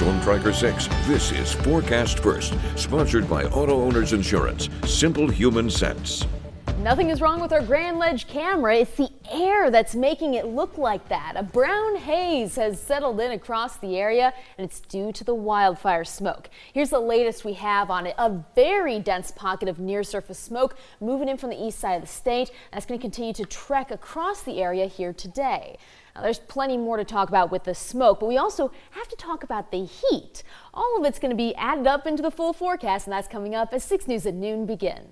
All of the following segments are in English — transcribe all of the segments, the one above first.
Storm Tracker 6. This is Forecast First, sponsored by Auto Owners Insurance. Simple human sense. Nothing is wrong with our Grand Ledge camera. It's the air that's making it look like that. A brown haze has settled in across the area, and it's due to the wildfire smoke. Here's the latest we have on it. A very dense pocket of near-surface smoke moving in from the east side of the state. That's going to continue to trek across the area here today. Now, there's plenty more to talk about with the smoke, but we also have to talk about the heat. All of it's going to be added up into the full forecast, and that's coming up as 6 News at Noon begins.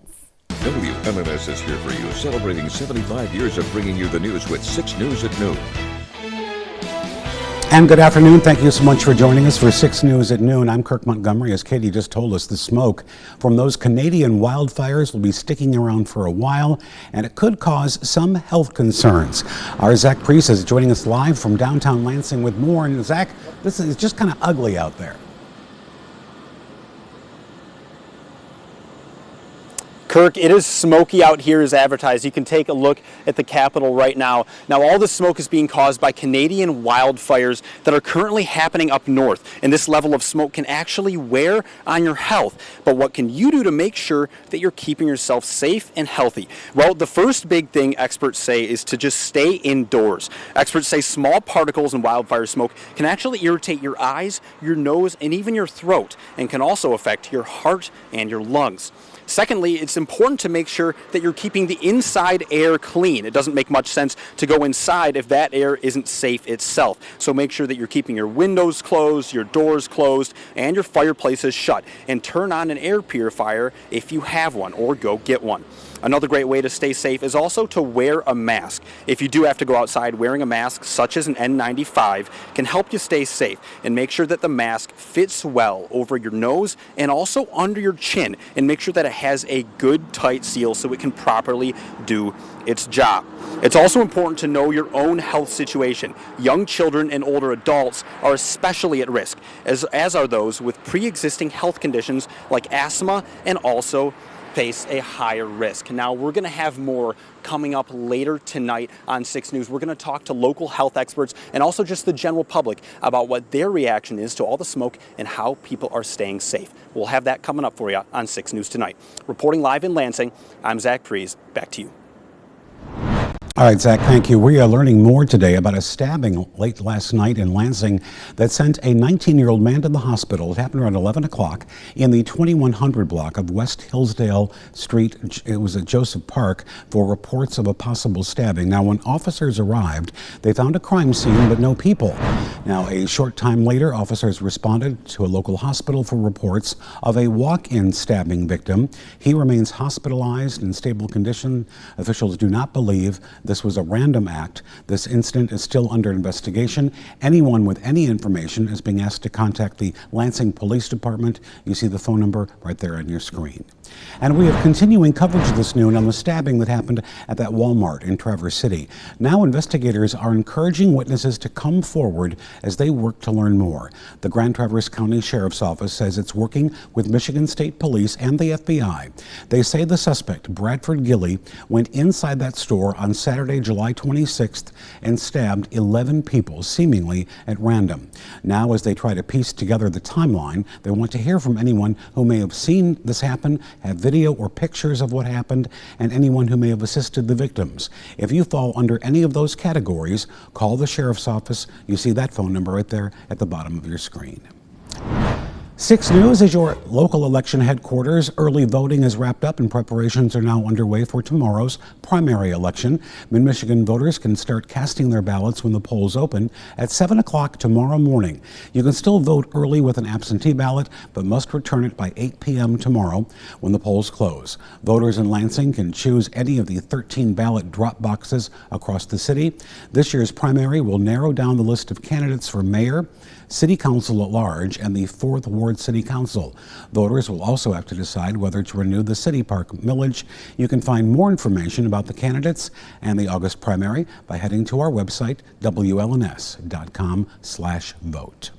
WMNS is here for you, celebrating 75 years of bringing you the news with 6 News at Noon. And good afternoon. Thank you so much for joining us for 6 News at Noon. I'm Kirk Montgomery. As Katie just told us, the smoke from those Canadian wildfires will be sticking around for a while, and it could cause some health concerns. Our Zach Priest is joining us live from downtown Lansing with more. And Zach, this is just kind of ugly out there. Kirk, it is smoky out here as advertised. You can take a look at the Capitol right now. Now, all this smoke is being caused by Canadian wildfires that are currently happening up north. And this level of smoke can actually wear on your health. But what can you do to make sure that you're keeping yourself safe and healthy? Well, the first big thing experts say is to just stay indoors. Experts say small particles in wildfire smoke can actually irritate your eyes, your nose, and even your throat, and can also affect your heart and your lungs. Secondly, it's important to make sure that you're keeping the inside air clean. It doesn't make much sense to go inside if that air isn't safe itself. So make sure that you're keeping your windows closed, your doors closed, and your fireplaces shut. And turn on an air purifier if you have one, or go get one. Another great way to stay safe is also to wear a mask. If you do have to go outside, wearing a mask such as an N95 can help you stay safe, and make sure that the mask fits well over your nose and also under your chin, and make sure that it has a good tight seal so it can properly do its job. It's also important to know your own health situation. Young children and older adults are especially at risk, as are those with pre-existing health conditions like asthma and also face a higher risk. Now, we're going to have more coming up later tonight on 6 News. We're going to talk to local health experts and also just the general public about what their reaction is to all the smoke and how people are staying safe. We'll have that coming up for you on 6 News tonight. Reporting live in Lansing, I'm Zach Priest. Back to you. All right, Zach, thank you. We are learning more today about a stabbing late last night in Lansing that sent a 19-year-old man to the hospital. It happened around 11 o'clock in the 2100 block of West Hillsdale Street. It was at Joseph Park for reports of a possible stabbing. Now, when officers arrived, they found a crime scene but no people. Now, a short time later, officers responded to a local hospital for reports of a walk-in stabbing victim. He remains hospitalized in stable condition. Officials do not believe this was a random act. This incident is still under investigation. Anyone with any information is being asked to contact the Lansing Police Department. You see the phone number right there on your screen. And we have continuing coverage this noon on the stabbing that happened at that Walmart in Traverse City. Now investigators are encouraging witnesses to come forward as they work to learn more. The Grand Traverse County Sheriff's Office says it's working with Michigan State Police and the FBI. They say the suspect, Bradford Gilly, went inside that store on Saturday, July 26th and stabbed 11 people, seemingly at random. Now, as they try to piece together the timeline, they want to hear from anyone who may have seen this happen, have video or pictures of what happened, and anyone who may have assisted the victims. If you fall under any of those categories, call the Sheriff's Office. You see that phone number right there at the bottom of your screen. 6 News is your local election headquarters. Early voting is wrapped up and preparations are now underway for tomorrow's primary election. Mid-Michigan voters can start casting their ballots when the polls open at 7 o'clock tomorrow morning. You can still vote early with an absentee ballot, but must return it by 8 p.m. tomorrow when the polls close. Voters in Lansing can choose any of the 13 ballot drop boxes across the city. This year's primary will narrow down the list of candidates for mayor, city council at large, and the 4th Ward City Council. Voters will also have to decide whether to renew the City Park millage. You can find more information about the candidates and the August primary by heading to our website, WLNS.com/vote.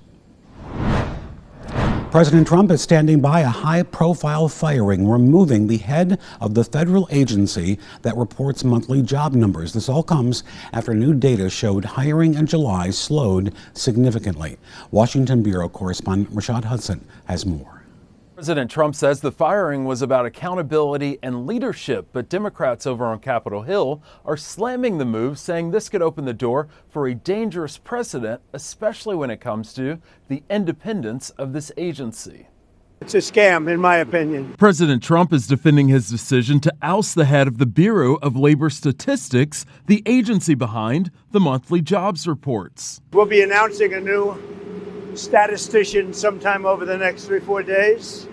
President Trump is standing by a high-profile firing, removing the head of the federal agency that reports monthly job numbers. This all comes after new data showed hiring in July slowed significantly. Washington Bureau correspondent Rashad Hudson has more. President Trump says the firing was about accountability and leadership, but Democrats over on Capitol Hill are slamming the move, saying this could open the door for a dangerous precedent, especially when it comes to the independence of this agency. It's a scam, in my opinion. President Trump is defending his decision to oust the head of the Bureau of Labor Statistics, the agency behind the monthly jobs reports. We'll be announcing a new statistician sometime over the next 3-4 days.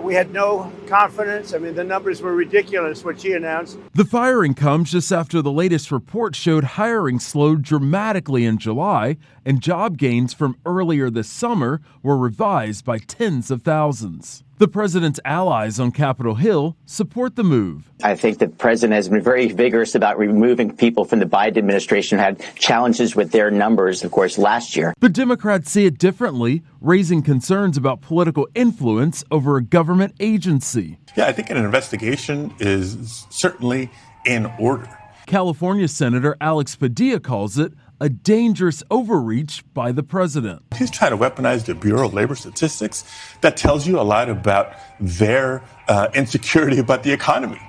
We had no confidence. I mean, the numbers were ridiculous, what she announced. The firing comes just after the latest report showed hiring slowed dramatically in July, and job gains from earlier this summer were revised by tens of thousands. The president's allies on Capitol Hill support the move. I think the president has been very vigorous about removing people from the Biden administration who had challenges with their numbers, of course, last year. But Democrats see it differently, raising concerns about political influence over a government agency. Yeah, I think an investigation is certainly in order. California Senator Alex Padilla calls it a dangerous overreach by the president. He's trying to weaponize the Bureau of Labor Statistics. That tells you a lot about their insecurity about the economy.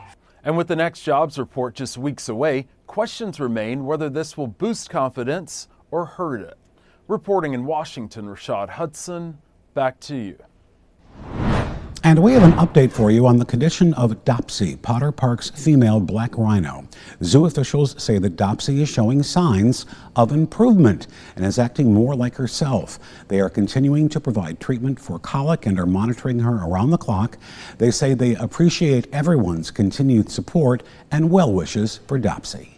And with the next jobs report just weeks away, questions remain whether this will boost confidence or hurt it. Reporting in Washington, Rashad Hudson, back to you. And we have an update for you on the condition of Dopsy, Potter Park's female black rhino. Zoo officials say that Dopsy is showing signs of improvement and is acting more like herself. They are continuing to provide treatment for colic and are monitoring her around the clock. They say they appreciate everyone's continued support and well wishes for Dopsy.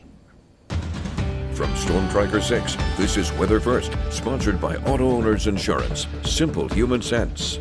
From Storm Tracker 6, this is Weather First, sponsored by Auto Owners Insurance. Simple human sense.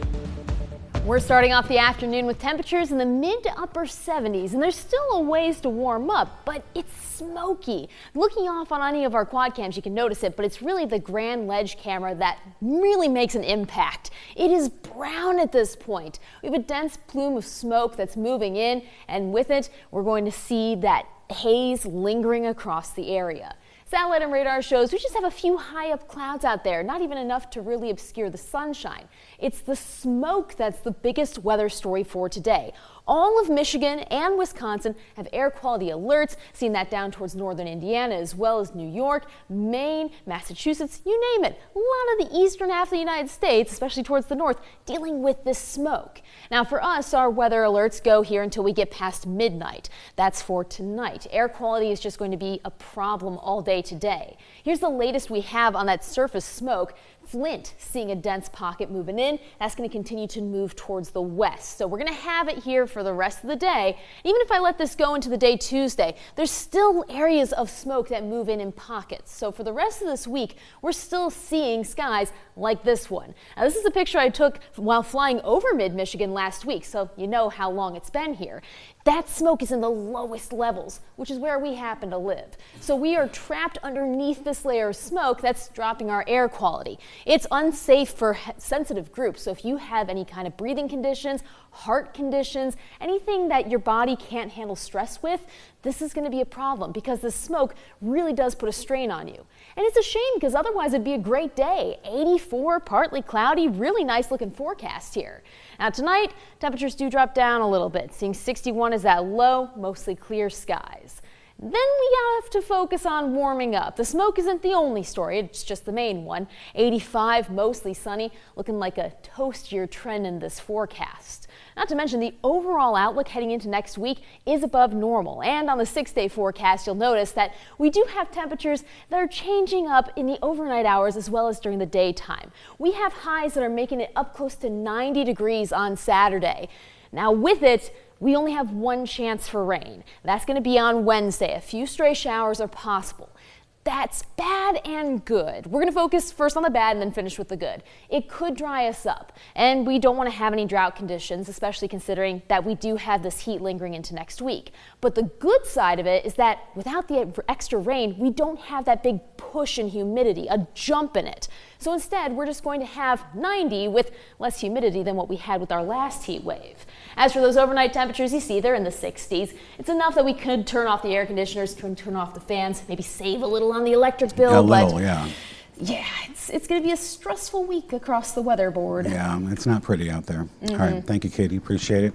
We're starting off the afternoon with temperatures in the mid to upper 70s, and there's still a ways to warm up, but it's smoky. Looking off on any of our quad cams, you can notice it, but it's really the Grand Ledge camera that really makes an impact. It is brown at this point. We have a dense plume of smoke that's moving in, and with it, we're going to see that haze lingering across the area. Satellite and radar shows we just have a few high up clouds out there, not even enough to really obscure the sunshine. It's the smoke that's the biggest weather story for today. All of Michigan and Wisconsin have air quality alerts, seeing that down towards northern Indiana as well as New York, Maine, Massachusetts, you name it. A lot of the eastern half of the United States, especially towards the north, dealing with this smoke. Now for us, our weather alerts go here until we get past midnight. That's for tonight. Air quality is just going to be a problem all day today. Here's the latest we have on that surface smoke. Flint seeing a dense pocket moving in. That's going to continue to move towards the west. So we're going to have it here for the rest of the day. Even if I let this go into the day Tuesday, there's still areas of smoke that move in pockets. So for the rest of this week, we're still seeing skies like this one. Now this is a picture I took while flying over mid-Michigan last week, so you know how long it's been here. That smoke is in the lowest levels, which is where we happen to live. So we are trapped underneath this layer of smoke that's dropping our air quality. It's unsafe for sensitive groups. So if you have any kind of breathing conditions, heart conditions, anything that your body can't handle stress with, this is going to be a problem because the smoke really does put a strain on you. And it's a shame because otherwise it'd be a great day. 84, partly cloudy, really nice looking forecast here. Now tonight, temperatures do drop down a little bit, seeing 61 as that low, mostly clear skies. Then we have to focus on warming up. The smoke isn't the only story, it's just the main one. 85, mostly sunny, looking like a toastier trend in this forecast. Not to mention the overall outlook heading into next week is above normal. And on the 6-day forecast, you'll notice that we do have temperatures that are changing up in the overnight hours as well as during the daytime. We have highs that are making it up close to 90 degrees on Saturday. Now with it, we only have one chance for rain. That's going to be on Wednesday. A few stray showers are possible. That's bad and good. We're going to focus first on the bad and then finish with the good. It could dry us up, and we don't want to have any drought conditions, especially considering that we do have this heat lingering into next week. But the good side of it is that without the extra rain, we don't have that big push in humidity, a jump in it. So instead, we're just going to have 90 with less humidity than what we had with our last heat wave. As for those overnight temperatures, you see they're in the 60s. It's enough that we could turn off the air conditioners, turn off the fans, maybe save a little on the electric bill. Yeah, it's going to be a stressful week across the weatherboard. Yeah, it's not pretty out there. All right, thank you, Katie. Appreciate it.